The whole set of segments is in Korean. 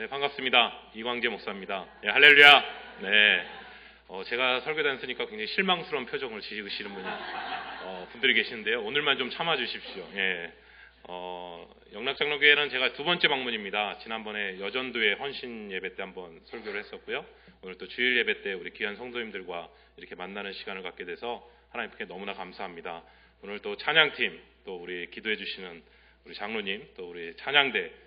네, 반갑습니다. 이광재 목사입니다. 네, 할렐루야. 네, 제가 설교 다녔으니까 굉장히 실망스러운 표정을 지으시는 분들이 계시는데요. 오늘만 좀 참아주십시오. 예, 영락장로교회는 제가 두 번째 방문입니다. 지난번에 여전도의 헌신 예배 때 한번 설교를 했었고요. 오늘 또 주일 예배 때 우리 귀한 성도님들과 이렇게 만나는 시간을 갖게 돼서 하나님께 너무나 감사합니다. 오늘 또 찬양팀, 또 우리 기도해 주시는 우리 장로님, 또 우리 찬양대,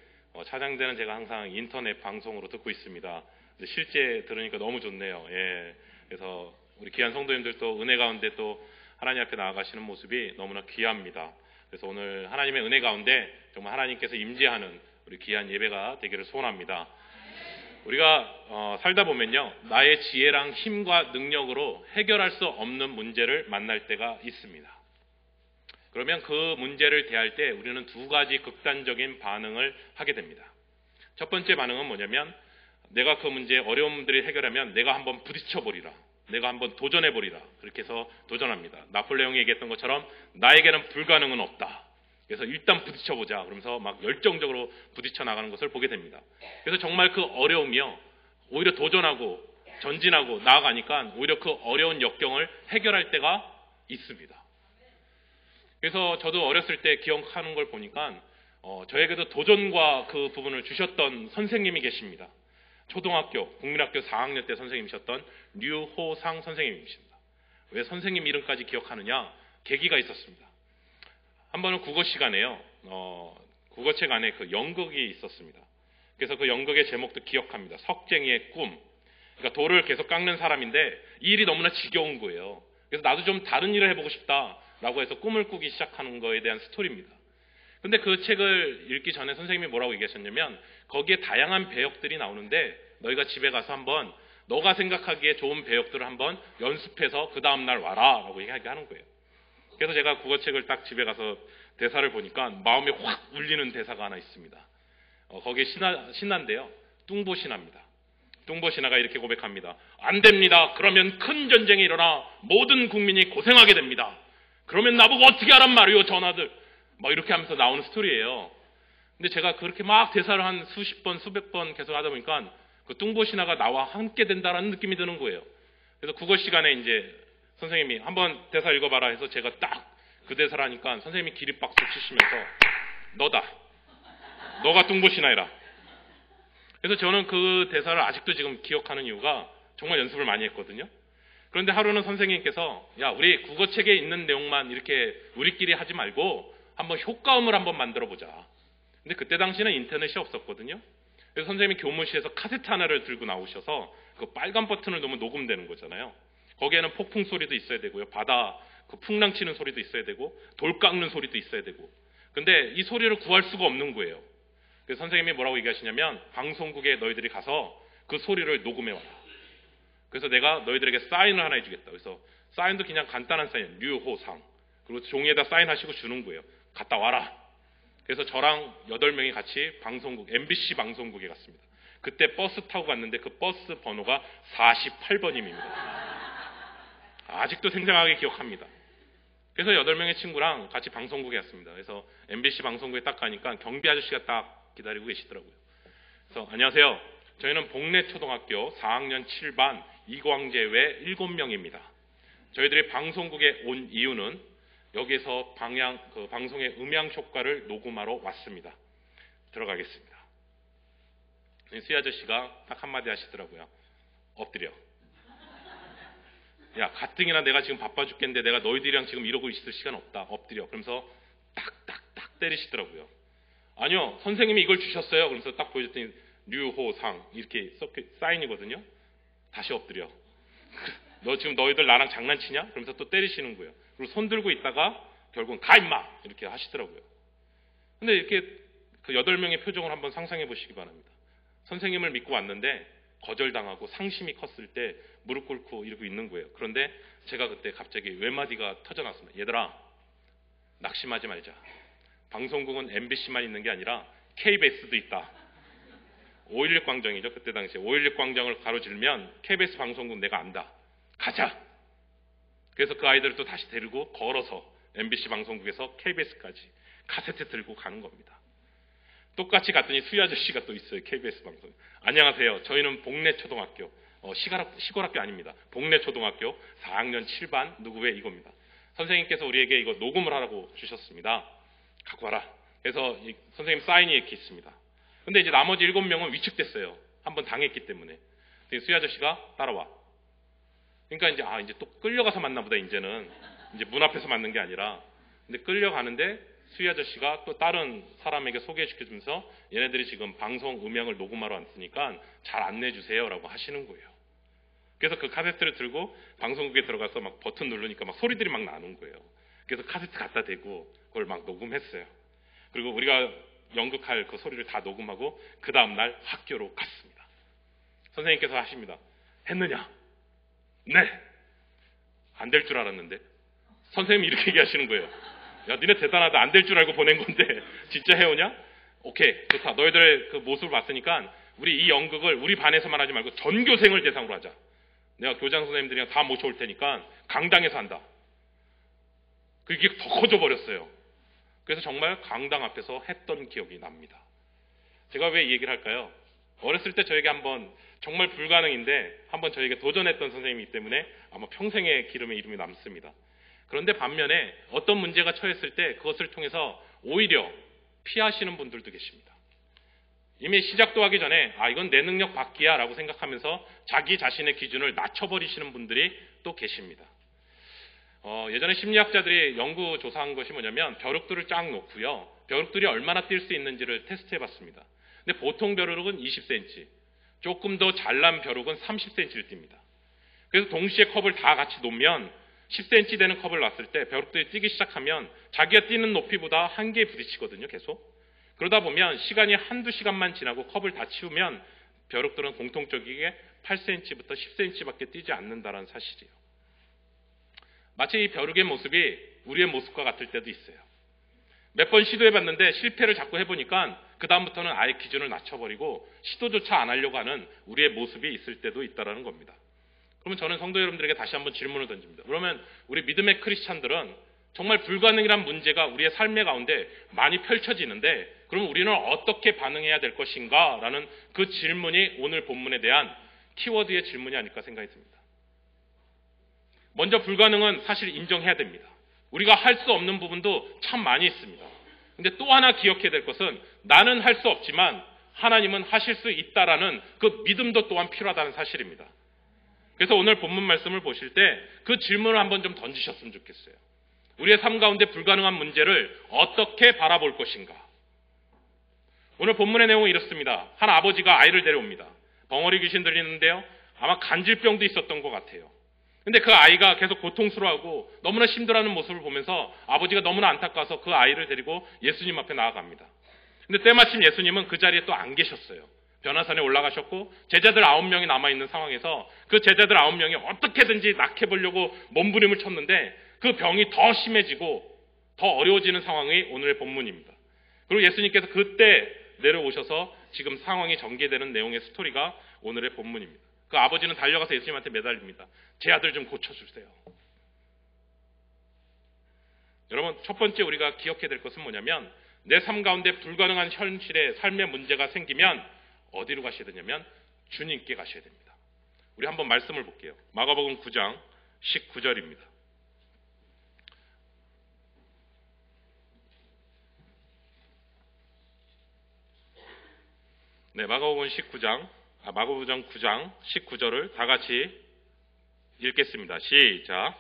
찬양대는 제가 항상 인터넷 방송으로 듣고 있습니다. 근데 실제 들으니까 너무 좋네요. 예. 그래서 우리 귀한 성도님들 또 은혜 가운데 또 하나님 앞에 나아가시는 모습이 너무나 귀합니다. 그래서 오늘 하나님의 은혜 가운데 정말 하나님께서 임재하는 우리 귀한 예배가 되기를 소원합니다. 우리가 살다 보면요, 나의 지혜랑 힘과 능력으로 해결할 수 없는 문제를 만날 때가 있습니다. 그러면 그 문제를 대할 때 우리는 두 가지 극단적인 반응을 하게 됩니다. 첫 번째 반응은 뭐냐면, 내가 그 문제의 어려움들을 해결하면 내가 한번 부딪혀버리라, 내가 한번 도전해버리라, 그렇게 해서 도전합니다. 나폴레옹이 얘기했던 것처럼 나에게는 불가능은 없다, 그래서 일단 부딪혀보자, 그러면서 막 열정적으로 부딪혀 나가는 것을 보게 됩니다. 그래서 정말 그 어려움이요, 오히려 도전하고 전진하고 나아가니까 오히려 그 어려운 역경을 해결할 때가 있습니다. 그래서 저도 어렸을 때 기억하는 걸 보니까 저에게도 도전과 그 부분을 주셨던 선생님이 계십니다. 초등학교, 국민학교 4학년 때 선생님이셨던 류호상 선생님이십니다. 왜 선생님 이름까지 기억하느냐? 계기가 있었습니다. 한 번은 국어 시간에요, 국어책 안에 그 연극이 있었습니다. 그래서 그 연극의 제목도 기억합니다. 석쟁이의 꿈. 그러니까 돌을 계속 깎는 사람인데 이 일이 너무나 지겨운 거예요. 그래서 나도 좀 다른 일을 해보고 싶다라고 해서 꿈을 꾸기 시작하는 거에 대한 스토리입니다. 근데 그 책을 읽기 전에 선생님이 뭐라고 얘기하셨냐면, 거기에 다양한 배역들이 나오는데 너희가 집에 가서 한번 너가 생각하기에 좋은 배역들을 한번 연습해서 그 다음날 와라 라고 얘기하는 거예요. 그래서 제가 국어책을 딱 집에 가서 대사를 보니까 마음에 확 울리는 대사가 하나 있습니다. 거기에 신화인데요, 뚱보신화입니다. 뚱보신화가 이렇게 고백합니다. 안 됩니다. 그러면 큰 전쟁이 일어나 모든 국민이 고생하게 됩니다. 그러면 나보고 어떻게 하란 말이요, 전하들. 막 이렇게 하면서 나오는 스토리예요. 근데 제가 그렇게 막 대사를 한 수십 번, 수백 번 계속 하다 보니까 그 뚱보신화가 나와 함께 된다라는 느낌이 드는 거예요. 그래서 국어 시간에 이제 선생님이 한번 대사 읽어봐라 해서 제가 딱 그 대사를 하니까 선생님이 기립박수 치시면서 너다, 너가 뚱보신화해라. 그래서 저는 그 대사를 아직도 지금 기억하는 이유가 정말 연습을 많이 했거든요. 그런데 하루는 선생님께서, 야, 우리 국어책에 있는 내용만 이렇게 우리끼리 하지 말고 한번 효과음을 한번 만들어 보자. 근데 그때 당시는 인터넷이 없었거든요. 그래서 선생님이 교무실에서 카세트 하나를 들고 나오셔서 그 빨간 버튼을 누르면 녹음되는 거잖아요. 거기에는 폭풍 소리도 있어야 되고요, 바다 그 풍랑 치는 소리도 있어야 되고, 돌 깎는 소리도 있어야 되고. 근데 이 소리를 구할 수가 없는 거예요. 그래서 선생님이 뭐라고 얘기하시냐면, 방송국에 너희들이 가서 그 소리를 녹음해와라. 그래서 내가 너희들에게 사인을 하나 해주겠다. 그래서 사인도 그냥 간단한 사인, 류호상. 그리고 종이에다 사인하시고 주는 거예요. 갔다 와라. 그래서 저랑 8명이 같이 방송국, MBC 방송국에 갔습니다. 그때 버스 타고 갔는데 그 버스 번호가 48번임입니다. 아직도 생생하게 기억합니다. 그래서 8명의 친구랑 같이 방송국에 갔습니다. 그래서 MBC 방송국에 딱 가니까 경비 아저씨가 딱 기다리고 계시더라고요. 그래서 안녕하세요. 저희는 복내초등학교 4학년 7반 이광재 외 7명입니다. 저희들이 방송국에 온 이유는 여기서 방송의 음향 효과를 녹음하러 왔습니다. 들어가겠습니다. 수희 아저씨가 딱 한마디 하시더라고요. 엎드려. 야, 가뜩이나 내가 지금 바빠 죽겠는데 내가 너희들이랑 지금 이러고 있을 시간 없다. 엎드려. 그러면서 딱딱딱 때리시더라고요. 아니요, 선생님이 이걸 주셨어요. 그러면서 딱 보여줬더니 류호상 이렇게 사인이거든요. 다시 엎드려. 너 지금 너희들 나랑 장난치냐? 그러면서 또 때리시는 거예요. 그리고 손 들고 있다가 결국은 가 임마! 이렇게 하시더라고요. 근데 이렇게 그 8명의 표정을 한번 상상해 보시기 바랍니다. 선생님을 믿고 왔는데 거절당하고 상심이 컸을 때 무릎 꿇고 이러고 있는 거예요. 그런데 제가 그때 갑자기 외마디가 터져나왔습니다. 얘들아, 낙심하지 말자. 방송국은 MBC만 있는 게 아니라 KBS도 있다. 5.16 광장이죠. 그때 당시에 5.16 광장을 가로질면 KBS 방송국 내가 안다. 가자. 그래서 그 아이들을 또 다시 데리고 걸어서 MBC 방송국에서 KBS까지 카세트 들고 가는 겁니다. 똑같이 갔더니 수희 아저씨가 또 있어요. KBS 방송. 안녕하세요. 저희는 복내초등학교, 시골 학교 아닙니다. 복내초등학교 4학년 7반 누구의 이겁니다. 선생님께서 우리에게 이거 녹음을 하라고 주셨습니다. 갖고 와라. 그래서 선생님 사인이 이렇게 있습니다. 근데 이제 나머지 7명은 위축됐어요. 한번 당했기 때문에. 수희 아저씨가 따라와. 그러니까 이제 또 끌려가서 만나 보다 이제는 이제 문 앞에서 만난 게 아니라 근데 끌려가는데 수희 아저씨가 또 다른 사람에게 소개시켜주면서 얘네들이 지금 방송 음향을 녹음하러 왔으니까 잘 안내해 주세요라고 하시는 거예요. 그래서 그 카세트를 들고 방송국에 들어가서 막 버튼 누르니까 막 소리들이 막 나는 거예요. 그래서 카세트 갖다 대고 그걸 막 녹음했어요. 그리고 우리가 연극할 그 소리를 다 녹음하고 그 다음날 학교로 갔습니다. 선생님께서 하십니다. 했느냐? 네. 안 될 줄 알았는데. 선생님이 이렇게 얘기하시는 거예요. 야, 니네 대단하다. 안 될 줄 알고 보낸 건데 진짜 해오냐? 오케이, 좋다. 너희들의 그 모습을 봤으니까 우리 이 연극을 우리 반에서만 하지 말고 전교생을 대상으로 하자. 내가 교장 선생님들이랑 다 모셔올 테니까 강당에서 한다. 그게 더 커져 버렸어요. 그래서 정말 강당 앞에서 했던 기억이 납니다. 제가 왜 이 얘기를 할까요? 어렸을 때 저에게 한번 정말 불가능인데 한번 저에게 도전했던 선생님이기 때문에 아마 평생의 기름의 이름이 남습니다. 그런데 반면에 어떤 문제가 처했을 때 그것을 통해서 오히려 피하시는 분들도 계십니다. 이미 시작도 하기 전에 이건 내 능력 밖이야 라고 생각하면서 자기 자신의 기준을 낮춰버리시는 분들이 또 계십니다. 예전에 심리학자들이 연구 조사한 것이 뭐냐면 벼룩들을 쫙 놓고요. 벼룩들이 얼마나 뛸 수 있는지를 테스트해봤습니다. 근데 보통 벼룩은 20cm, 조금 더 잘난 벼룩은 30cm를 띱니다. 그래서 동시에 컵을 다 같이 놓으면 10cm 되는 컵을 놨을 때 벼룩들이 뛰기 시작하면 자기가 뛰는 높이보다 한계에 부딪히거든요. 계속. 그러다 보면 시간이 한두 시간만 지나고 컵을 다 치우면 벼룩들은 공통적이게 8cm부터 10cm밖에 뛰지 않는다는 사실이에요. 마치 이 벼룩의 모습이 우리의 모습과 같을 때도 있어요. 몇 번 시도해봤는데 실패를 자꾸 해보니까 그 다음부터는 아예 기준을 낮춰버리고 시도조차 안 하려고 하는 우리의 모습이 있을 때도 있다는 겁니다. 그러면 저는 성도 여러분들에게 다시 한번 질문을 던집니다. 그러면 우리 믿음의 크리스찬들은 정말 불가능이란 문제가 우리의 삶의 가운데 많이 펼쳐지는데 그럼 우리는 어떻게 반응해야 될 것인가? 라는 그 질문이 오늘 본문에 대한 키워드의 질문이 아닐까 생각이 듭니다. 먼저 불가능은 사실 인정해야 됩니다. 우리가 할 수 없는 부분도 참 많이 있습니다. 근데 또 하나 기억해야 될 것은 나는 할 수 없지만 하나님은 하실 수 있다라는 그 믿음도 또한 필요하다는 사실입니다. 그래서 오늘 본문 말씀을 보실 때 그 질문을 한번 좀 던지셨으면 좋겠어요. 우리의 삶 가운데 불가능한 문제를 어떻게 바라볼 것인가? 오늘 본문의 내용은 이렇습니다. 한 아버지가 아이를 데려옵니다. 벙어리 귀신 들리는데요. 아마 간질병도 있었던 것 같아요. 근데 그 아이가 계속 고통스러워하고 너무나 힘들어하는 모습을 보면서 아버지가 너무나 안타까워서 그 아이를 데리고 예수님 앞에 나아갑니다. 근데 때마침 예수님은 그 자리에 또 안 계셨어요. 변화산에 올라가셨고 제자들 9명이 남아있는 상황에서 그 제자들 9명이 어떻게든지 낙해보려고 몸부림을 쳤는데 그 병이 더 심해지고 더 어려워지는 상황이 오늘의 본문입니다. 그리고 예수님께서 그때 내려오셔서 지금 상황이 전개되는 내용의 스토리가 오늘의 본문입니다. 그 아버지는 달려가서 예수님한테 매달립니다. 제 아들 좀 고쳐주세요. 여러분, 첫 번째 우리가 기억해야 될 것은 뭐냐면 내 삶 가운데 불가능한 현실의 삶의 문제가 생기면 어디로 가셔야 되냐면 주님께 가셔야 됩니다. 우리 한번 말씀을 볼게요. 마가복음 9장 19절입니다. 네, 마가복음 9장 19절을 다 같이 읽겠습니다. 시작.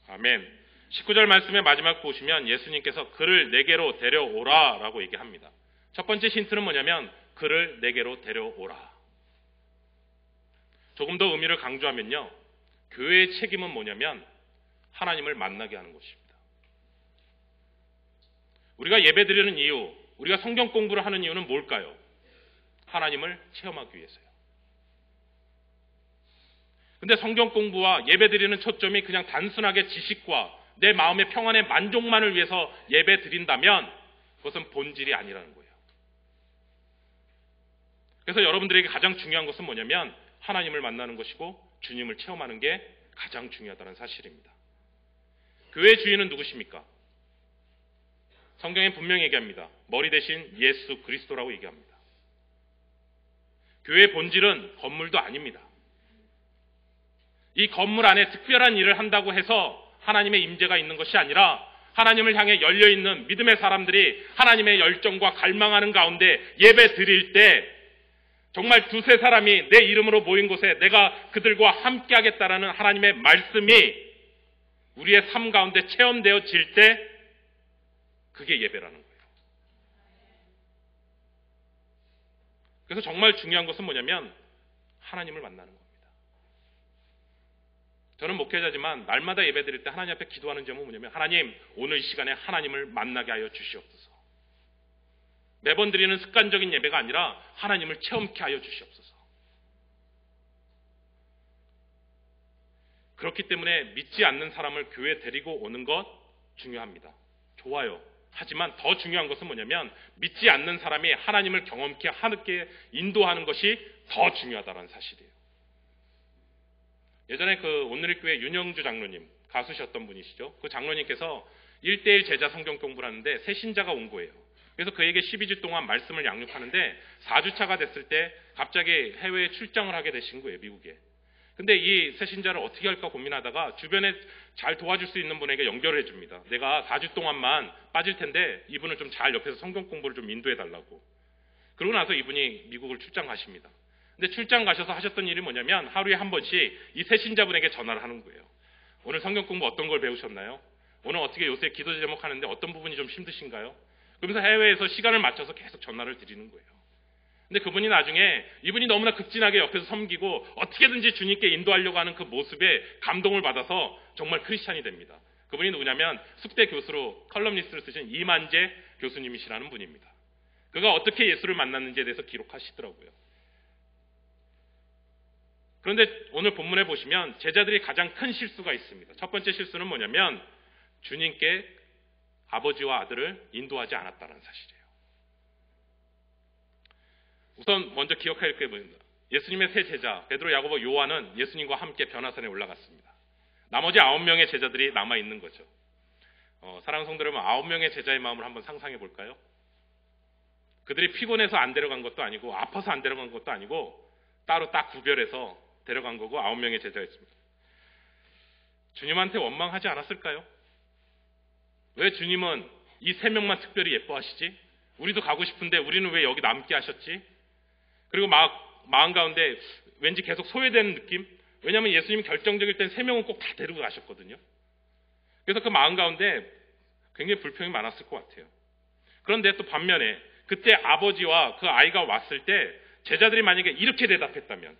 아멘. 19절 말씀의 마지막 보시면 예수님께서 그를 내게로 데려오라 라고 얘기합니다. 첫 번째 힌트는 뭐냐면 그를 내게로 데려오라. 조금 더 의미를 강조하면요. 교회의 책임은 뭐냐면 하나님을 만나게 하는 것입니다. 우리가 예배드리는 이유, 우리가 성경 공부를 하는 이유는 뭘까요? 하나님을 체험하기 위해서요. 근데 성경 공부와 예배드리는 초점이 그냥 단순하게 지식과 내 마음의 평안의 만족만을 위해서 예배드린다면 그것은 본질이 아니라는 거예요. 그래서 여러분들에게 가장 중요한 것은 뭐냐면 하나님을 만나는 것이고 주님을 체험하는 게 가장 중요하다는 사실입니다. 교회 주인은 누구십니까? 성경에 분명히 얘기합니다. 머리 대신 예수 그리스도라고 얘기합니다. 교회의 본질은 건물도 아닙니다. 이 건물 안에 특별한 일을 한다고 해서 하나님의 임재가 있는 것이 아니라 하나님을 향해 열려있는 믿음의 사람들이 하나님의 열정과 갈망하는 가운데 예배 드릴 때 정말 두세 사람이 내 이름으로 모인 곳에 내가 그들과 함께 하겠다라는 하나님의 말씀이 우리의 삶 가운데 체험되어질 때 그게 예배라는 거예요. 그래서 정말 중요한 것은 뭐냐면 하나님을 만나는 겁니다. 저는 목회자지만 날마다 예배 드릴 때 하나님 앞에 기도하는 점은 뭐냐면 하나님, 오늘 이 시간에 하나님을 만나게 하여 주시옵소서. 매번 드리는 습관적인 예배가 아니라 하나님을 체험케 하여 주시옵소서. 그렇기 때문에 믿지 않는 사람을 교회에 데리고 오는 것 중요합니다. 좋아요. 하지만 더 중요한 것은 뭐냐면 믿지 않는 사람이 하나님을 경험케 하게 인도하는 것이 더 중요하다는 사실이에요. 예전에 그 오늘의 교회 윤영주 장로님, 가수셨던 분이시죠. 그 장로님께서 1:1 제자 성경 공부를 하는데 새 신자가 온 거예요. 그래서 그에게 12주 동안 말씀을 양육하는데 4주차가 됐을 때 갑자기 해외에 출장을 하게 되신 거예요, 미국에. 근데 이 새 신자를 어떻게 할까 고민하다가 주변에 잘 도와줄 수 있는 분에게 연결을 해줍니다. 내가 4주 동안만 빠질 텐데 이분을 좀 잘 옆에서 성경 공부를 좀 인도해 달라고. 그러고 나서 이분이 미국을 출장 가십니다. 근데 출장 가셔서 하셨던 일이 뭐냐면 하루에 한 번씩 이 새 신자분에게 전화를 하는 거예요. 오늘 성경 공부 어떤 걸 배우셨나요? 오늘 어떻게 요새 기도 제목 하는데 어떤 부분이 좀 힘드신가요? 그러면서 해외에서 시간을 맞춰서 계속 전화를 드리는 거예요. 근데 그분이 나중에 이분이 너무나 극진하게 옆에서 섬기고 어떻게든지 주님께 인도하려고 하는 그 모습에 감동을 받아서 정말 크리스찬이 됩니다. 그분이 누구냐면 숙대 교수로 컬럼니스트를 쓰신 이만재 교수님이시라는 분입니다. 그가 어떻게 예수를 만났는지에 대해서 기록하시더라고요. 그런데 오늘 본문에 보시면 제자들이 가장 큰 실수가 있습니다. 첫 번째 실수는 뭐냐면 주님께 아버지와 아들을 인도하지 않았다는 사실이에요. 우선 먼저 기억할 게 뭐입니다. 예수님의 세 제자 베드로, 야고보, 요한은 예수님과 함께 변화산에 올라갔습니다. 나머지 9명의 제자들이 남아있는 거죠. 사랑하는 성도 여러분, 9명의 제자의 마음을 한번 상상해 볼까요? 그들이 피곤해서 안 데려간 것도 아니고 아파서 안 데려간 것도 아니고 따로 딱 구별해서 데려간 거고 9명의 제자였습니다. 주님한테 원망하지 않았을까요? 왜 주님은 이 3명만 특별히 예뻐하시지? 우리도 가고 싶은데 우리는 왜 여기 남게 하셨지? 그리고 마음 가운데 왠지 계속 소외되는 느낌? 왜냐하면 예수님이 결정적일 땐 3명은 꼭 다 데리고 가셨거든요. 그래서 그 마음 가운데 굉장히 불평이 많았을 것 같아요. 그런데 또 반면에 그때 아버지와 그 아이가 왔을 때 제자들이 만약에 이렇게 대답했다면,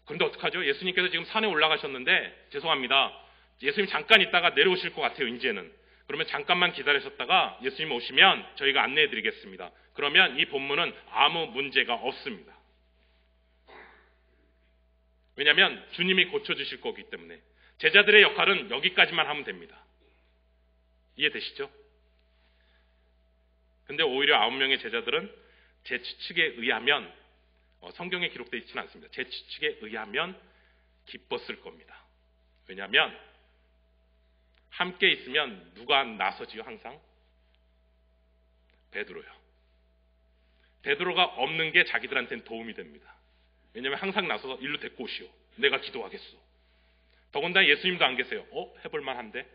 그런데 어떡하죠? 예수님께서 지금 산에 올라가셨는데 죄송합니다. 예수님 잠깐 있다가 내려오실 것 같아요, 이제는. 그러면 잠깐만 기다리셨다가 예수님 오시면 저희가 안내해 드리겠습니다. 그러면 이 본문은 아무 문제가 없습니다. 왜냐하면 주님이 고쳐주실 거기 때문에. 제자들의 역할은 여기까지만 하면 됩니다. 이해되시죠? 근데 오히려 9명의 제자들은 제 추측에 의하면, 성경에 기록되어 있지는 않습니다. 제 추측에 의하면 기뻤을 겁니다. 왜냐하면 함께 있으면 누가 나서지요? 항상 베드로요. 베드로가 없는 게 자기들한테는 도움이 됩니다. 왜냐하면 항상 나서서 일로 데리고 오시오. 내가 기도하겠소. 더군다나 예수님도 안 계세요. 해볼만 한데?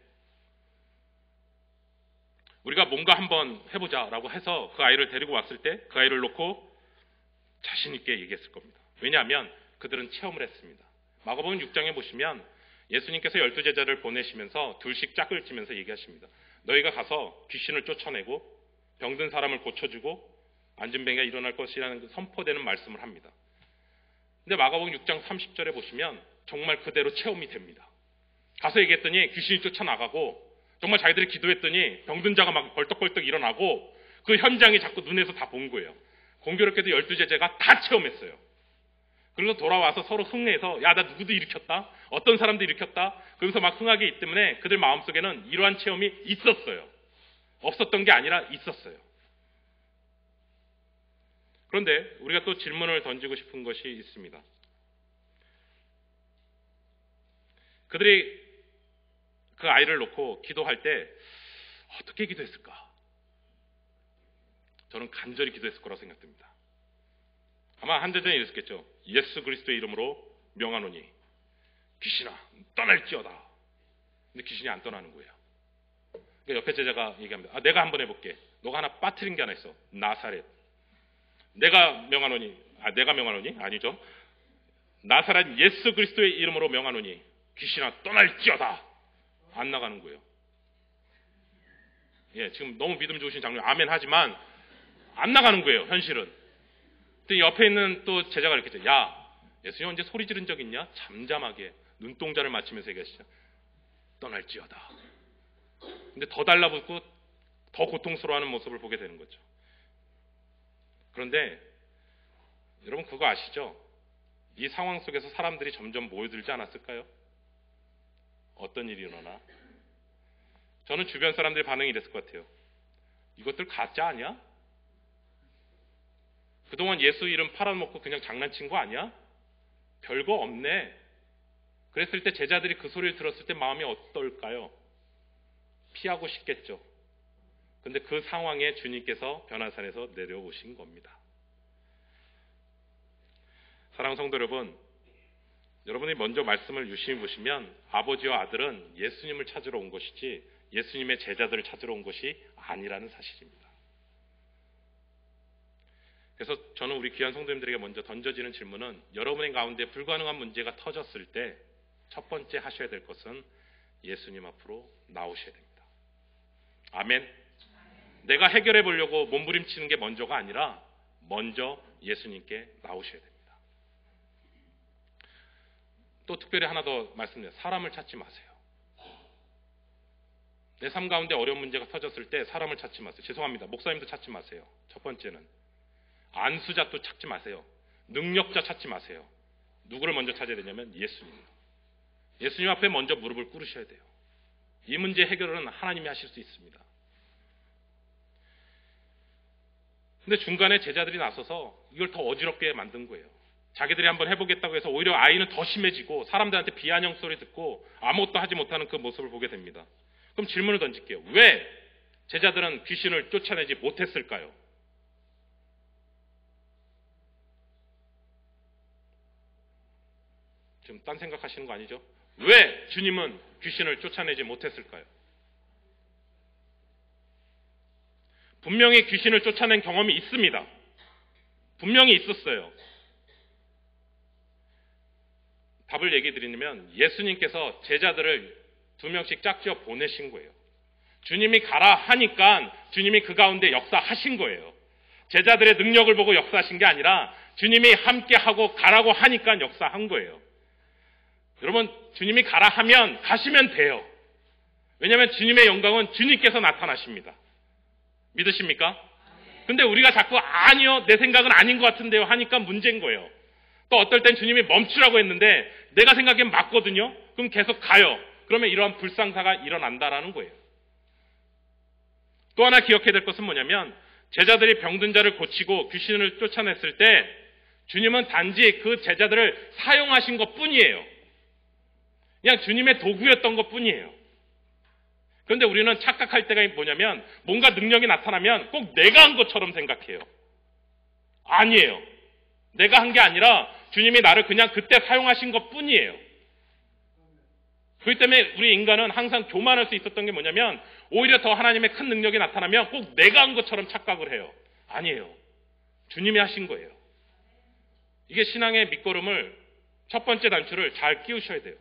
우리가 뭔가 한번 해보자라고 해서 그 아이를 데리고 왔을 때 그 아이를 놓고 자신 있게 얘기했을 겁니다. 왜냐하면 그들은 체험을 했습니다. 마가복음 6장에 보시면 예수님께서 12제자를 보내시면서 둘씩 짝을 지면서 얘기하십니다. 너희가 가서 귀신을 쫓아내고 병든 사람을 고쳐주고 안진뱅이가 일어날 것이라는 선포되는 말씀을 합니다. 근데 마가복음 6장 30절에 보시면 정말 그대로 체험이 됩니다. 가서 얘기했더니 귀신이 쫓아나가고 정말 자기들이 기도했더니 병든 자가 막 벌떡벌떡 일어나고 그 현장이 자꾸 눈에서 다 본 거예요. 공교롭게도 12제자가 다 체험했어요. 그래서 돌아와서 서로 흥해서 야, 나 누구도 일으켰다. 어떤 사람도 일으켰다. 그러면서 막 흥하게 있기 때문에 그들 마음속에는 이러한 체험이 있었어요. 없었던 게 아니라 있었어요. 그런데 우리가 또 질문을 던지고 싶은 것이 있습니다. 그들이 그 아이를 놓고 기도할 때 어떻게 기도했을까? 저는 간절히 기도했을 거라고 생각됩니다. 아마 한 달 전에 이랬겠죠. 예수 그리스도의 이름으로 명하노니 귀신아 떠날지어다. 근데 귀신이 안 떠나는 거예요. 그러니까 옆에 제자가 얘기합니다. 내가 한번 해볼게. 너가 하나 빠뜨린 게 하나 있어. 나사렛. 내가 명하노니 아니죠. 나사렛 예수 그리스도의 이름으로 명하노니 귀신아 떠날지어다. 안 나가는 거예요. 예, 지금 너무 믿음 좋으신 장로님 아멘 하지만 안 나가는 거예요. 현실은. 또 옆에 있는 또 제자가 이렇게 했죠. 야, 예수님 언제 소리 지른 적 있냐? 잠잠하게 눈동자를 맞추면서 얘기하시죠. 떠날지어다. 근데 더 달라붙고 더 고통스러워하는 모습을 보게 되는 거죠. 그런데 여러분 그거 아시죠? 이 상황 속에서 사람들이 점점 모여들지 않았을까요? 어떤 일이 일어나? 저는 주변 사람들의 반응이 이랬을 것 같아요. 이것들 가짜 아니야? 그동안 예수 이름 팔아먹고 그냥 장난친 거 아니야? 별거 없네. 그랬을 때 제자들이 그 소리를 들었을 때 마음이 어떨까요? 피하고 싶겠죠. 근데 그 상황에 주님께서 변화산에서 내려오신 겁니다. 사랑하는 성도 여러분, 여러분이 먼저 말씀을 유심히 보시면 아버지와 아들은 예수님을 찾으러 온 것이지 예수님의 제자들을 찾으러 온 것이 아니라는 사실입니다. 그래서 저는 우리 귀한 성도님들에게 먼저 던져지는 질문은 여러분의 가운데 불가능한 문제가 터졌을 때 첫 번째 하셔야 될 것은 예수님 앞으로 나오셔야 됩니다. 아멘. 내가 해결해 보려고 몸부림치는 게 먼저가 아니라 먼저 예수님께 나오셔야 됩니다. 또 특별히 하나 더 말씀드려요. 사람을 찾지 마세요. 내 삶 가운데 어려운 문제가 터졌을 때 사람을 찾지 마세요. 죄송합니다. 목사님도 찾지 마세요. 첫 번째는 안수자도 찾지 마세요. 능력자 찾지 마세요. 누구를 먼저 찾아야 되냐면 예수님. 예수님 앞에 먼저 무릎을 꿇으셔야 돼요. 이 문제 해결은 하나님이 하실 수 있습니다. 근데 중간에 제자들이 나서서 이걸 더 어지럽게 만든 거예요. 자기들이 한번 해보겠다고 해서 오히려 아이는 더 심해지고 사람들한테 비아냥 소리 듣고 아무것도 하지 못하는 그 모습을 보게 됩니다. 그럼 질문을 던질게요. 왜 제자들은 귀신을 쫓아내지 못했을까요? 지금 딴 생각하시는 거 아니죠? 왜 주님은 귀신을 쫓아내지 못했을까요? 분명히 귀신을 쫓아낸 경험이 있습니다. 분명히 있었어요. 답을 얘기 드리면 예수님께서 제자들을 2명씩 짝지어 보내신 거예요. 주님이 가라 하니까 주님이 그 가운데 역사하신 거예요. 제자들의 능력을 보고 역사하신 게 아니라 주님이 함께하고 가라고 하니까 역사한 거예요. 여러분, 주님이 가라 하면 가시면 돼요. 왜냐하면 주님의 영광은 주님께서 나타나십니다. 믿으십니까? 근데 우리가 자꾸 아니요, 내 생각은 아닌 것 같은데요 하니까 문제인 거예요. 또 어떨 땐 주님이 멈추라고 했는데 내가 생각엔 맞거든요. 그럼 계속 가요. 그러면 이러한 불상사가 일어난다라는 거예요. 또 하나 기억해야 될 것은 뭐냐면 제자들이 병든 자를 고치고 귀신을 쫓아냈을 때 주님은 단지 그 제자들을 사용하신 것뿐이에요. 그냥 주님의 도구였던 것뿐이에요. 그런데 우리는 착각할 때가 뭐냐면 뭔가 능력이 나타나면 꼭 내가 한 것처럼 생각해요. 아니에요. 내가 한 게 아니라 주님이 나를 그냥 그때 사용하신 것뿐이에요. 그렇기 때문에 우리 인간은 항상 교만할 수 있었던 게 뭐냐면 오히려 더 하나님의 큰 능력이 나타나면 꼭 내가 한 것처럼 착각을 해요. 아니에요. 주님이 하신 거예요. 이게 신앙의 밑거름을 첫 번째 단추를 잘 끼우셔야 돼요.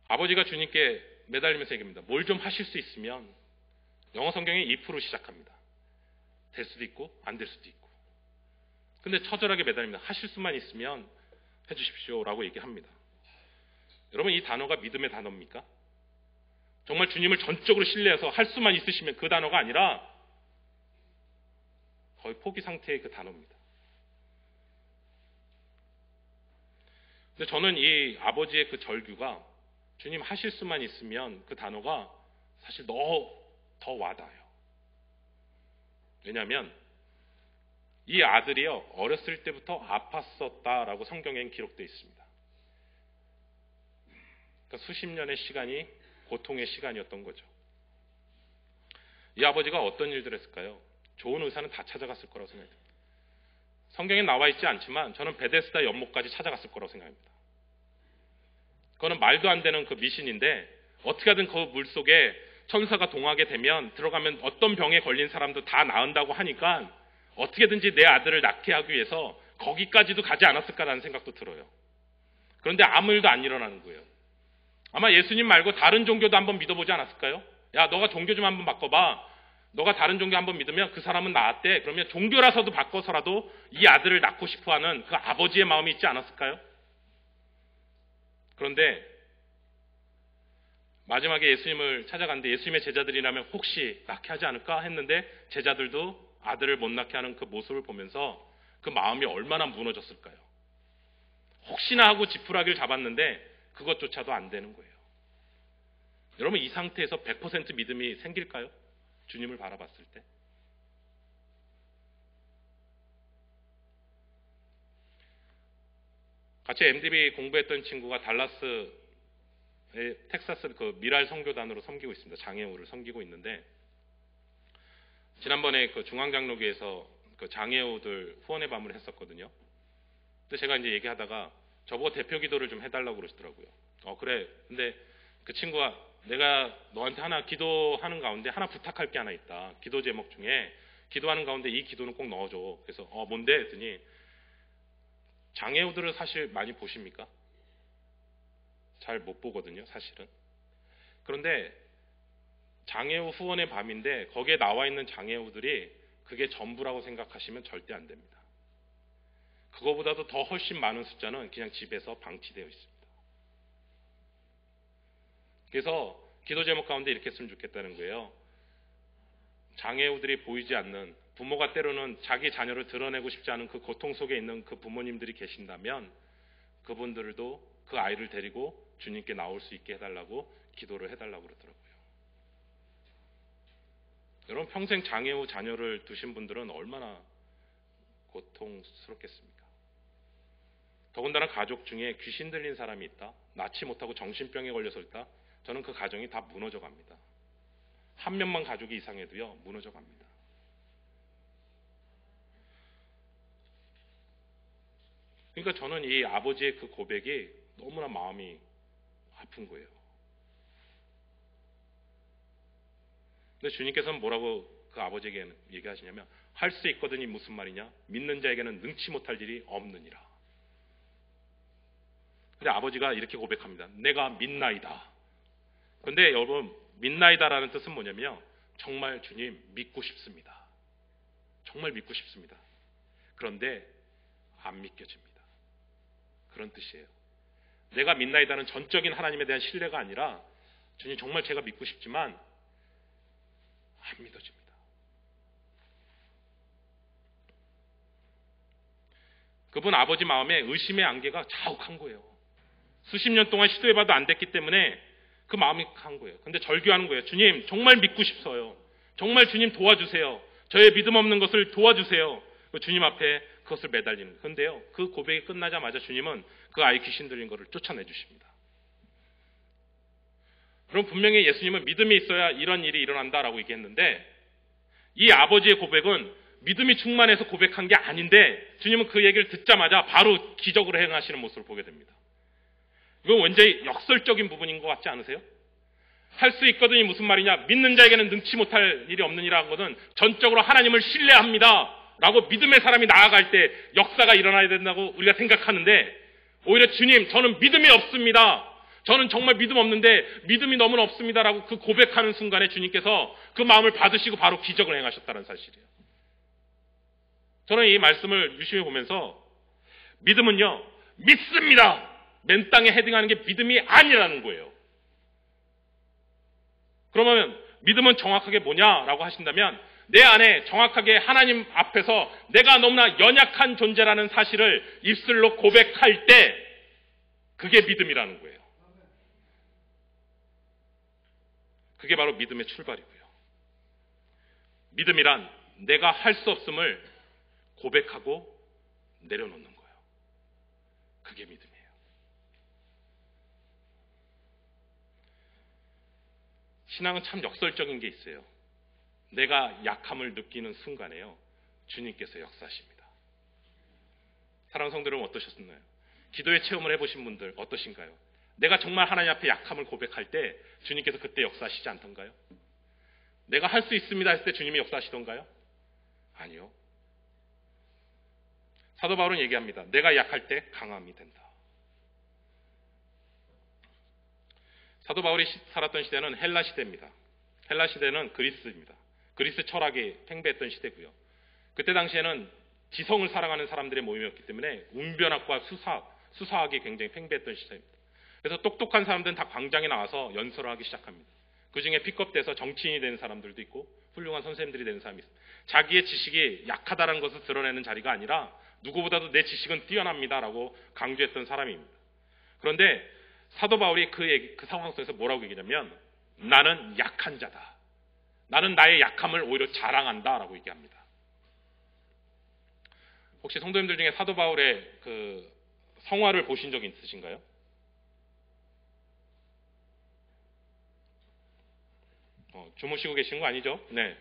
아버지가 주님께 매달리면서 얘기합니다. 뭘 좀 하실 수 있으면 영어 성경에 if로 시작합니다. 될 수도 있고 안 될 수도 있고. 근데 처절하게 매달립니다. 하실 수만 있으면 해주십시오 라고 얘기합니다. 여러분, 이 단어가 믿음의 단어입니까? 정말 주님을 전적으로 신뢰해서 할 수만 있으시면 그 단어가 아니라 거의 포기 상태의 그 단어입니다. 근데 저는 이 아버지의 그 절규가 주님 하실 수만 있으면 그 단어가 사실 더 와닿아요. 왜냐하면 이 아들이요 어렸을 때부터 아팠었다라고 성경엔 기록되어 있습니다. 그러니까 수십 년의 시간이 고통의 시간이었던 거죠. 이 아버지가 어떤 일들을 했을까요? 좋은 의사는 다 찾아갔을 거라고 생각합니다. 성경에 나와 있지 않지만 저는 베데스다 연못까지 찾아갔을 거라고 생각합니다. 그거는 말도 안 되는 그 미신인데 어떻게 하든 그 물속에 천사가 동하게 되면 들어가면 어떤 병에 걸린 사람도 다 나은다고 하니까 어떻게든지 내 아들을 낳게 하기 위해서 거기까지도 가지 않았을까라는 생각도 들어요. 그런데 아무 일도 안 일어나는 거예요. 아마 예수님 말고 다른 종교도 한번 믿어보지 않았을까요? 야, 너가 종교 좀 한번 바꿔봐. 너가 다른 종교 한번 믿으면 그 사람은 나았대. 그러면 종교라서도 바꿔서라도 이 아들을 낳고 싶어하는 그 아버지의 마음이 있지 않았을까요? 그런데 마지막에 예수님을 찾아갔는데 예수님의 제자들이라면 혹시 낳게 하지 않을까 했는데 제자들도 아들을 못 낳게 하는 그 모습을 보면서 그 마음이 얼마나 무너졌을까요? 혹시나 하고 지푸라기를 잡았는데 그것조차도 안 되는 거예요. 여러분 이 상태에서 100% 믿음이 생길까요? 주님을 바라봤을 때. 같이 MDB 공부했던 친구가 달라스의 텍사스 그 미랄 선교단으로 섬기고 있습니다. 장애우를 섬기고 있는데 지난번에 그 중앙장로교에서 그 장애우들 후원의 밤을 했었거든요. 근데 제가 이제 얘기하다가 저보고 대표 기도를 좀 해달라고 그러시더라고요. 그래. 근데 그 친구가 내가 너한테 하나 기도하는 가운데 하나 부탁할 게 하나 있다. 기도 제목 중에 기도하는 가운데 이 기도는 꼭 넣어줘. 그래서 뭔데? 했더니 장애우들을 사실 많이 보십니까? 잘 못 보거든요, 사실은. 그런데 장애우 후원의 밤인데 거기에 나와 있는 장애우들이 그게 전부라고 생각하시면 절대 안 됩니다. 그거보다도 더 훨씬 많은 숫자는 그냥 집에서 방치되어 있습니다. 그래서 기도 제목 가운데 이렇게 했으면 좋겠다는 거예요. 장애우들이 보이지 않는 부모가 때로는 자기 자녀를 드러내고 싶지 않은 그 고통 속에 있는 그 부모님들이 계신다면 그분들도 그 아이를 데리고 주님께 나올 수 있게 해달라고 기도를 해달라고 그러더라고요. 여러분 평생 장애우 자녀를 두신 분들은 얼마나 고통스럽겠습니까? 더군다나 가족 중에 귀신 들린 사람이 있다. 낫지 못하고 정신병에 걸려서 있다. 저는 그 가정이 다 무너져 갑니다. 한 명만 가족이 이상해도요. 무너져 갑니다. 그러니까 저는 이 아버지의 그 고백이 너무나 마음이 아픈 거예요. 근데 주님께서는 뭐라고 그 아버지에게 얘기하시냐면 할 수 있거든이 무슨 말이냐? 믿는 자에게는 능치 못할 일이 없느니라. 근데 아버지가 이렇게 고백합니다. 내가 믿나이다. 근데 여러분 믿나이다라는 뜻은 뭐냐면요. 정말 주님 믿고 싶습니다. 정말 믿고 싶습니다. 그런데 안 믿겨집니다. 그런 뜻이에요. 내가 믿나이다는 전적인 하나님에 대한 신뢰가 아니라 주님 정말 제가 믿고 싶지만 안 믿어집니다. 그분 아버지 마음에 의심의 안개가 자욱한 거예요. 수십 년 동안 시도해봐도 안 됐기 때문에 그 마음이 간 거예요. 근데 절규하는 거예요. 주님 정말 믿고 싶어요. 정말 주님 도와주세요. 저의 믿음 없는 것을 도와주세요. 주님 앞에 그것을 매달리는 거예요. 그런데요. 그 고백이 끝나자마자 주님은 그 아이 귀신 들린 것을 쫓아내 주십니다. 그럼 분명히 예수님은 믿음이 있어야 이런 일이 일어난다라고 얘기했는데 이 아버지의 고백은 믿음이 충만해서 고백한 게 아닌데 주님은 그 얘기를 듣자마자 바로 기적으로 행하시는 모습을 보게 됩니다. 이건 완전히 역설적인 부분인 것 같지 않으세요? 할 수 있거든이 무슨 말이냐? 믿는 자에게는 능치 못할 일이 없느니라는 것은 전적으로 하나님을 신뢰합니다 라고 믿음의 사람이 나아갈 때 역사가 일어나야 된다고 우리가 생각하는데 오히려 주님 저는 믿음이 없습니다. 저는 정말 믿음 없는데 믿음이 너무나 없습니다라고 그 고백하는 순간에 주님께서 그 마음을 받으시고 바로 기적을 행하셨다는 사실이에요. 저는 이 말씀을 유심히 보면서 믿음은요 믿습니다 맨 땅에 헤딩하는 게 믿음이 아니라는 거예요. 그러면 믿음은 정확하게 뭐냐라고 하신다면 내 안에 정확하게 하나님 앞에서 내가 너무나 연약한 존재라는 사실을 입술로 고백할 때 그게 믿음이라는 거예요. 그게 바로 믿음의 출발이고요. 믿음이란 내가 할 수 없음을 고백하고 내려놓는 거예요. 그게 믿음이에요. 신앙은 참 역설적인 게 있어요. 내가 약함을 느끼는 순간에요, 주님께서 역사하십니다. 사랑하는 성도 여러분, 어떠셨나요? 기도의 체험을 해보신 분들 어떠신가요? 내가 정말 하나님 앞에 약함을 고백할 때 주님께서 그때 역사하시지 않던가요? 내가 할 수 있습니다 했을 때 주님이 역사하시던가요? 아니요. 사도 바울은 얘기합니다. 내가 약할 때 강함이 된다. 사도 바울이 살았던 시대는 헬라 시대입니다. 헬라 시대는 그리스입니다. 그리스 철학이 팽배했던 시대고요. 그때 당시에는 지성을 사랑하는 사람들의 모임이었기 때문에 웅변학과 수사학이 굉장히 팽배했던 시대입니다. 그래서 똑똑한 사람들은 다 광장에 나와서 연설을 하기 시작합니다. 그중에 픽업돼서 정치인이 되는 사람들도 있고 훌륭한 선생님들이 되는 사람이 있습니다. 자기의 지식이 약하다는 것을 드러내는 자리가 아니라 누구보다도 내 지식은 뛰어납니다라고 강조했던 사람입니다. 그런데 사도 바울이 그 상황 속에서 뭐라고 얘기냐면, 나는 약한 자다. 나는 나의 약함을 오히려 자랑한다라고 얘기합니다. 혹시 성도님들 중에 사도 바울의 그 성화를 보신 적 있으신가요? 주무시고 계신 거 아니죠? 네.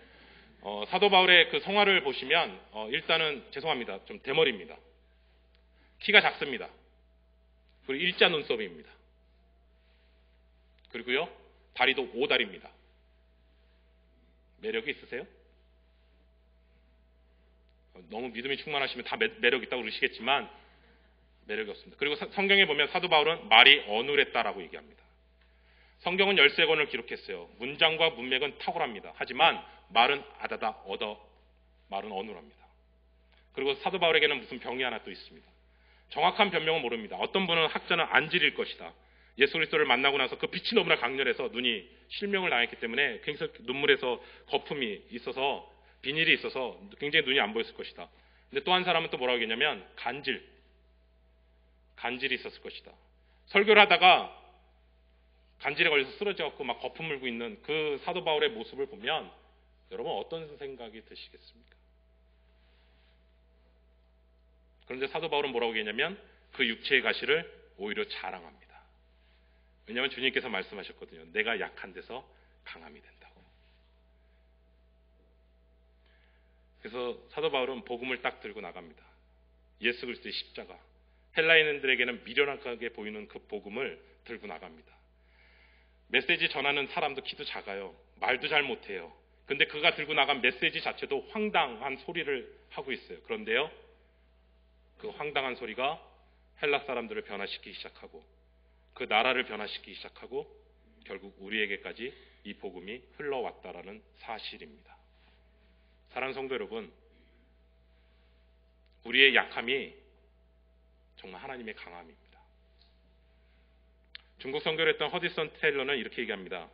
사도 바울의 그 성화를 보시면 일단은 죄송합니다. 좀 대머리입니다. 키가 작습니다. 그리고 일자 눈썹입니다. 그리고요, 다리도 오다리입니다. 매력이 있으세요? 너무 믿음이 충만하시면 다 매력 있다고 그러시겠지만 매력이 없습니다. 그리고 성경에 보면 사도 바울은 말이 어눌했다라고 얘기합니다. 성경은 13권을 기록했어요. 문장과 문맥은 탁월합니다. 하지만 말은 아다다 말은 어눌합니다. 그리고 사도 바울에게는 무슨 병이 하나 또 있습니다. 정확한 변명은 모릅니다. 어떤 분은 학자는 안질일 것이다. 예수 그리스도를 만나고 나서 그 빛이 너무나 강렬해서 눈이 실명을 당했기 때문에 굉장히 눈물에서 거품이 있어서, 비닐이 있어서 굉장히 눈이 안 보였을 것이다. 근데 또 한 사람은 또 뭐라고 얘기했냐면 간질이 있었을 것이다. 설교를 하다가 간질에 걸려서 쓰러져갖고 막 거품 물고 있는 그 사도 바울의 모습을 보면 여러분 어떤 생각이 드시겠습니까? 그런데 사도 바울은 뭐라고 얘기했냐면 그 육체의 가시를 오히려 자랑합니다. 왜냐하면 주님께서 말씀하셨거든요. 내가 약한 데서 강함이 된다고. 그래서 사도 바울은 복음을 딱 들고 나갑니다. 예수 그리스도의 십자가. 헬라인들에게는 미련하게 보이는 그 복음을 들고 나갑니다. 메시지 전하는 사람도 키도 작아요. 말도 잘 못해요. 근데 그가 들고 나간 메시지 자체도 황당한 소리를 하고 있어요. 그런데요, 그 황당한 소리가 헬라 사람들을 변화시키기 시작하고 그 나라를 변화시키기 시작하고 결국 우리에게까지 이 복음이 흘러왔다라는 사실입니다. 사랑하는 성도 여러분, 우리의 약함이 정말 하나님의 강함입니다. 중국 선교를 했던 허디슨 테일러는 이렇게 얘기합니다.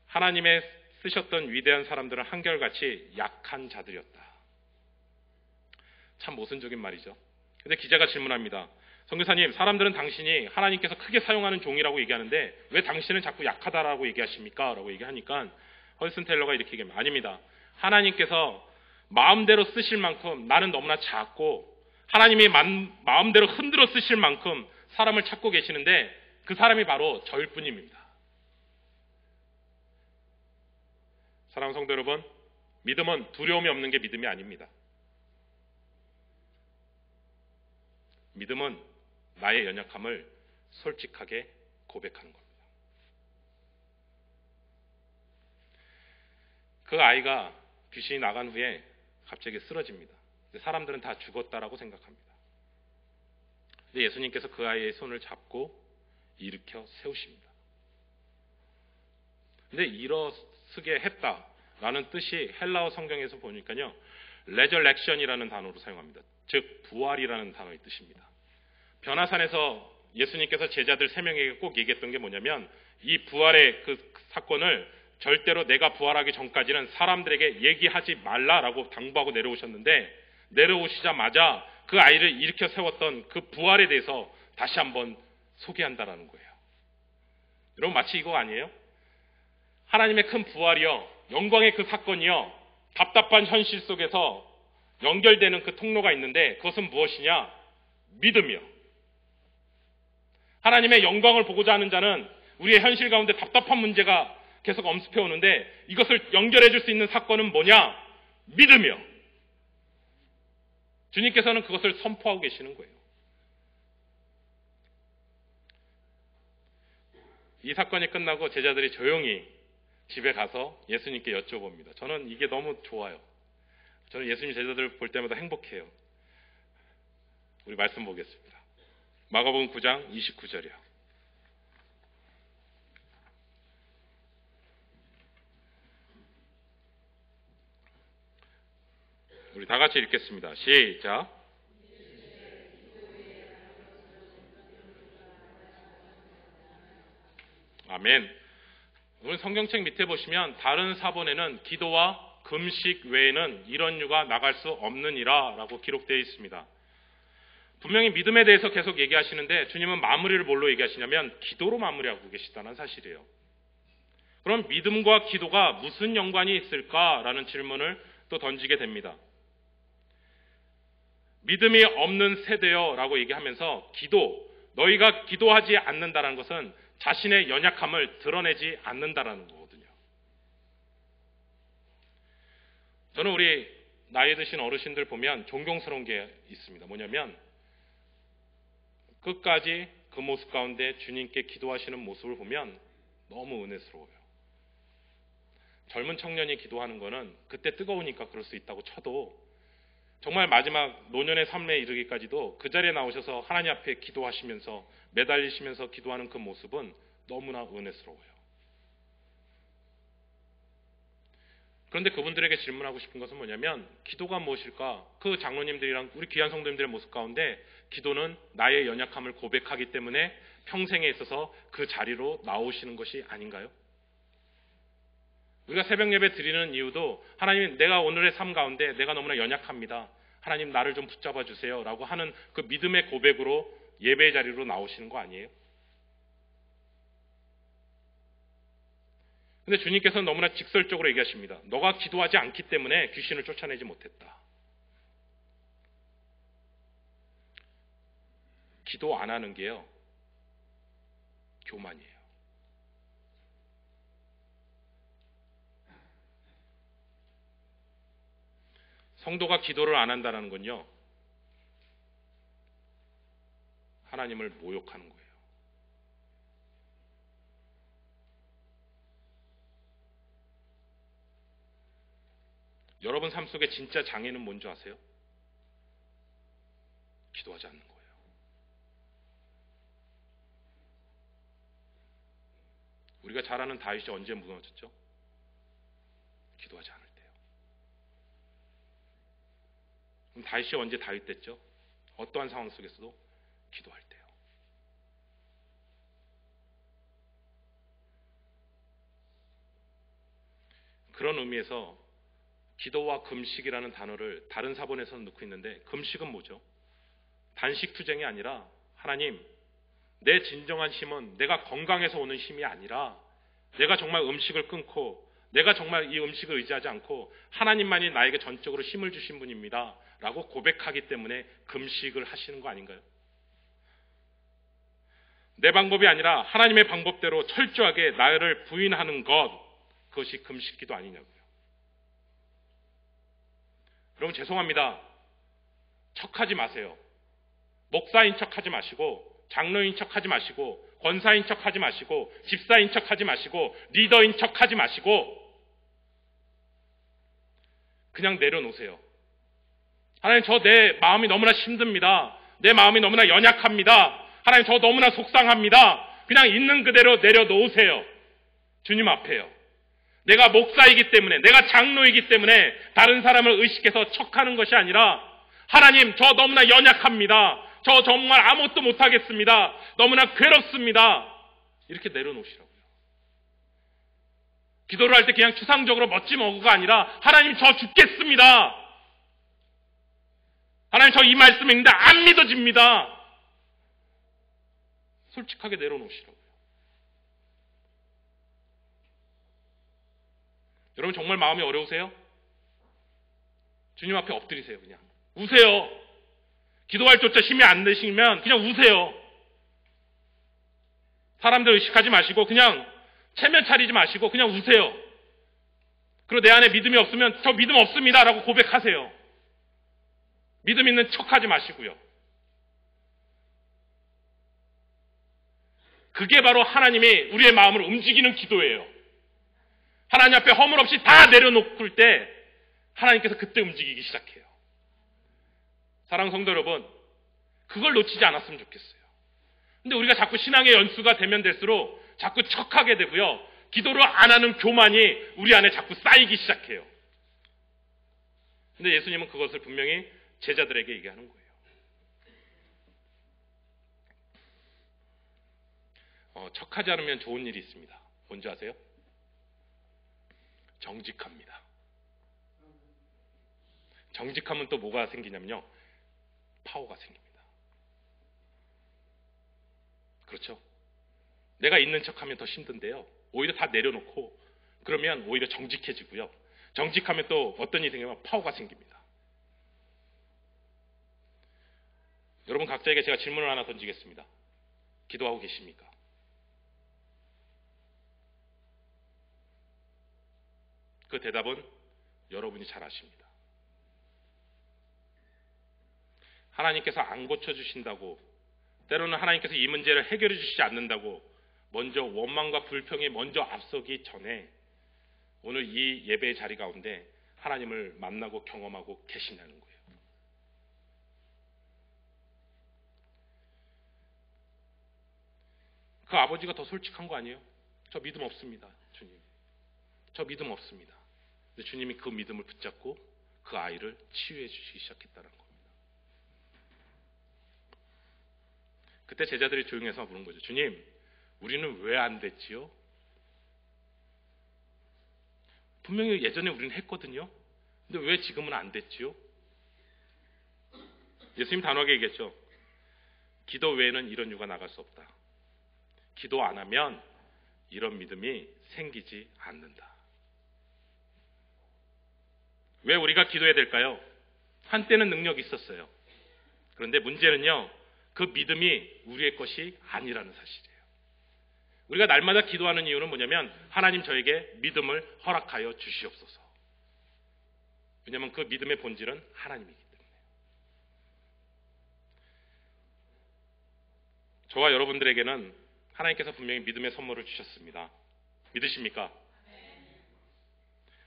하나님의 쓰셨던 위대한 사람들은 한결같이 약한 자들이었다. 참 모순적인 말이죠. 근데 기자가 질문합니다. 선교사님, 사람들은 당신이 하나님께서 크게 사용하는 종이라고 얘기하는데 왜 당신은 자꾸 약하다라고 얘기하십니까? 라고 얘기하니까 허디슨 테일러가 이렇게 얘기합니다. 아닙니다. 하나님께서 마음대로 쓰실 만큼 나는 너무나 작고 하나님이 마음대로 흔들어 쓰실 만큼 사람을 찾고 계시는데 그 사람이 바로 저일 뿐입니다. 사랑하는 성도 여러분, 믿음은 두려움이 없는 게 믿음이 아닙니다. 믿음은 나의 연약함을 솔직하게 고백하는 겁니다. 그 아이가 귀신이 나간 후에 갑자기 쓰러집니다. 사람들은 다 죽었다라고 생각합니다. 근데 예수님께서 그 아이의 손을 잡고 일으켜 세우십니다. 근데 일어서게 했다라는 뜻이 헬라어 성경에서 보니까요, 레저렉션이라는 단어로 사용합니다. 즉 부활이라는 단어의 뜻입니다. 변화산에서 예수님께서 제자들 3명에게 꼭 얘기했던 게 뭐냐면 이 부활의 그 사건을 절대로 내가 부활하기 전까지는 사람들에게 얘기하지 말라라고 당부하고 내려오셨는데, 내려오시자마자 그 아이를 일으켜 세웠던 그 부활에 대해서 다시 한번 소개한다라는 거예요. 여러분, 마치 이거 아니에요? 하나님의 큰 부활이요, 영광의 그 사건이요, 답답한 현실 속에서 연결되는 그 통로가 있는데 그것은 무엇이냐? 믿음이요. 하나님의 영광을 보고자 하는 자는 우리의 현실 가운데 답답한 문제가 계속 엄습해 오는데 이것을 연결해 줄 수 있는 사건은 뭐냐? 믿음이요. 주님께서는 그것을 선포하고 계시는 거예요. 이 사건이 끝나고 제자들이 조용히 집에 가서 예수님께 여쭤봅니다. 저는 이게 너무 좋아요. 저는 예수님 제자들 볼 때마다 행복해요. 우리 말씀 보겠습니다. 마가복음 9장 29절이요. 우리 다 같이 읽겠습니다. 시작. 아멘. 오늘 성경책 밑에 보시면 다른 사본에는 기도와 금식 외에는 이런 유가 나갈 수 없느니라 라고 기록되어 있습니다. 분명히 믿음에 대해서 계속 얘기하시는데 주님은 마무리를 뭘로 얘기하시냐면 기도로 마무리하고 계시다는 사실이에요. 그럼 믿음과 기도가 무슨 연관이 있을까라는 질문을 또 던지게 됩니다. 믿음이 없는 세대요 라고 얘기하면서 너희가 기도하지 않는다는 것은 자신의 연약함을 드러내지 않는다라는 거거든요. 저는 우리 나이 드신 어르신들 보면 존경스러운 게 있습니다. 뭐냐면 끝까지 그 모습 가운데 주님께 기도하시는 모습을 보면 너무 은혜스러워요. 젊은 청년이 기도하는 거는 그때 뜨거우니까 그럴 수 있다고 쳐도 정말 마지막 노년의 삶에 이르기까지도 그 자리에 나오셔서 하나님 앞에 기도하시면서 매달리시면서 기도하는 그 모습은 너무나 은혜스러워요. 그런데 그분들에게 질문하고 싶은 것은 뭐냐면 기도가 무엇일까? 그 장로님들이랑 우리 귀한 성도님들의 모습 가운데 기도는 나의 연약함을 고백하기 때문에 평생에 있어서 그 자리로 나오시는 것이 아닌가요? 우리가 새벽 예배 드리는 이유도 하나님 내가 오늘의 삶 가운데 내가 너무나 연약합니다. 하나님 나를 좀 붙잡아 주세요 라고 하는 그 믿음의 고백으로 예배의 자리로 나오시는 거 아니에요? 근데 주님께서는 너무나 직설적으로 얘기하십니다. 너가 기도하지 않기 때문에 귀신을 쫓아내지 못했다. 기도 안 하는 게요, 교만이에요. 성도가 기도를 안 한다는 건요, 하나님을 모욕하는 거예요. 여러분 삶 속에 진짜 장애는 뭔지 아세요? 기도하지 않는 거예요. 우리가 잘 아는 다윗이 언제 무너졌죠? 기도하지 않을 때요. 그럼 다윗이 언제 다윗 됐죠? 어떠한 상황 속에서도 기도할 때요. 그런 의미에서 기도와 금식이라는 단어를 다른 사본에서는 넣고 있는데 금식은 뭐죠? 단식투쟁이 아니라 하나님, 내 진정한 힘은 내가 건강해서 오는 힘이 아니라 내가 정말 음식을 끊고 내가 정말 이 음식을 의지하지 않고 하나님만이 나에게 전적으로 힘을 주신 분입니다 라고 고백하기 때문에 금식을 하시는 거 아닌가요? 내 방법이 아니라 하나님의 방법대로 철저하게 나를 부인하는 것, 그것이 금식기도 아니냐고요. 여러분 죄송합니다. 척하지 마세요. 목사인 척하지 마시고 장로인 척하지 마시고 권사인 척하지 마시고 집사인 척하지 마시고 리더인 척하지 마시고 그냥 내려놓으세요. 하나님 저 내 마음이 너무나 힘듭니다. 내 마음이 너무나 연약합니다. 하나님 저 너무나 속상합니다. 그냥 있는 그대로 내려놓으세요. 주님 앞에요. 내가 목사이기 때문에 내가 장로이기 때문에 다른 사람을 의식해서 척하는 것이 아니라 하나님 저 너무나 연약합니다. 저 정말 아무것도 못하겠습니다. 너무나 괴롭습니다. 이렇게 내려놓으시라고요. 기도를 할 때 그냥 추상적으로 멋진 어구가 아니라 하나님 저 죽겠습니다. 하나님 저 이 말씀 읽는데 안 믿어집니다. 솔직하게 내려놓으시라고요. 여러분 정말 마음이 어려우세요? 주님 앞에 엎드리세요. 그냥 우세요. 기도할 조차 힘이 안 되시면 그냥 우세요. 사람들 의식하지 마시고 그냥 체면 차리지 마시고 그냥 우세요. 그리고 내 안에 믿음이 없으면 저 믿음 없습니다 라고 고백하세요. 믿음 있는 척하지 마시고요. 그게 바로 하나님이 우리의 마음을 움직이는 기도예요. 하나님 앞에 허물 없이 다 내려놓을 때 하나님께서 그때 움직이기 시작해요. 사랑하는 성도 여러분, 그걸 놓치지 않았으면 좋겠어요. 근데 우리가 자꾸 신앙의 연수가 되면 될수록 자꾸 척하게 되고요. 기도를 안 하는 교만이 우리 안에 자꾸 쌓이기 시작해요. 근데 예수님은 그것을 분명히 제자들에게 얘기하는 거예요. 척하지 않으면 좋은 일이 있습니다. 뭔지 아세요? 정직합니다. 정직하면 또 뭐가 생기냐면요. 파워가 생깁니다. 그렇죠? 내가 있는 척하면 더 힘든데요. 오히려 다 내려놓고 그러면 오히려 정직해지고요. 정직하면 또 어떤 일이 생기면 파워가 생깁니다. 여러분 각자에게 제가 질문을 하나 던지겠습니다. 기도하고 계십니까? 그 대답은 여러분이 잘 아십니다. 하나님께서 안 고쳐주신다고, 때로는 하나님께서 이 문제를 해결해 주시지 않는다고 먼저 원망과 불평이 먼저 앞서기 전에 오늘 이 예배의 자리 가운데 하나님을 만나고 경험하고 계시냐는 거예요. 그 아버지가 더 솔직한 거 아니에요? 저 믿음 없습니다, 주님. 저 믿음 없습니다. 근데 주님이 그 믿음을 붙잡고 그 아이를 치유해 주시기 시작했다는 겁니다. 그때 제자들이 조용해서 물은 거죠. 주님, 우리는 왜 안 됐지요? 분명히 예전에 우리는 했거든요. 근데 왜 지금은 안 됐지요? 예수님 단호하게 얘기했죠. 기도 외에는 이런 유가 나갈 수 없다. 기도 안 하면 이런 믿음이 생기지 않는다. 왜 우리가 기도해야 될까요? 한때는 능력이 있었어요. 그런데 문제는요, 그 믿음이 우리의 것이 아니라는 사실이에요. 우리가 날마다 기도하는 이유는 뭐냐면 하나님 저에게 믿음을 허락하여 주시옵소서. 왜냐하면 그 믿음의 본질은 하나님이기 때문에. 저와 여러분들에게는 하나님께서 분명히 믿음의 선물을 주셨습니다. 믿으십니까?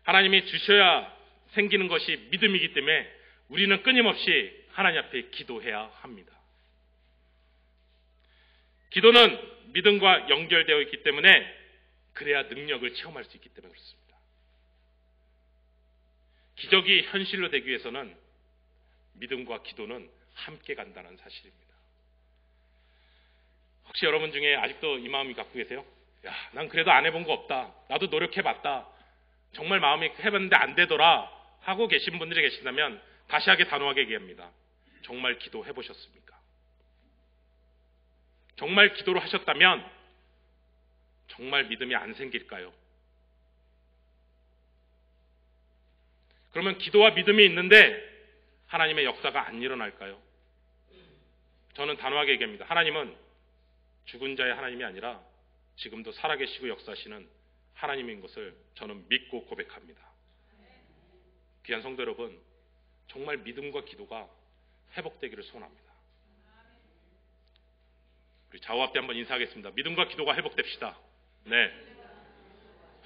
하나님이 주셔야 생기는 것이 믿음이기 때문에 우리는 끊임없이 하나님 앞에 기도해야 합니다. 기도는 믿음과 연결되어 있기 때문에 그래야 능력을 체험할 수 있기 때문에 그렇습니다. 기적이 현실로 되기 위해서는 믿음과 기도는 함께 간다는 사실입니다. 혹시 여러분 중에 아직도 이 마음이 갖고 계세요? 야, 난 그래도 안 해본 거 없다. 나도 노력해봤다. 정말 마음이 해봤는데 안 되더라 하고 계신 분들이 계신다면 다시 하게 단호하게 얘기합니다. 정말 기도해보셨습니까? 정말 기도를 하셨다면 정말 믿음이 안 생길까요? 그러면 기도와 믿음이 있는데 하나님의 역사가 안 일어날까요? 저는 단호하게 얘기합니다. 하나님은 죽은 자의 하나님이 아니라 지금도 살아계시고 역사하시는 하나님인 것을 저는 믿고 고백합니다. 귀한 성도 여러분, 정말 믿음과 기도가 회복되기를 소원합니다. 우리 좌우 앞에 한번 인사하겠습니다. 믿음과 기도가 회복됩시다. 네.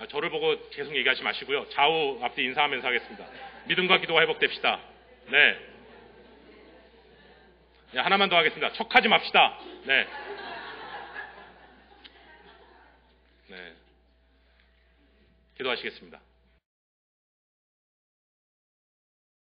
저를 보고 계속 얘기하지 마시고요. 좌우 앞에 인사하면서 하겠습니다. 믿음과 기도가 회복됩시다. 네. 네, 하나만 더 하겠습니다. 척하지 맙시다. 네. 네. 기도하시겠습니다.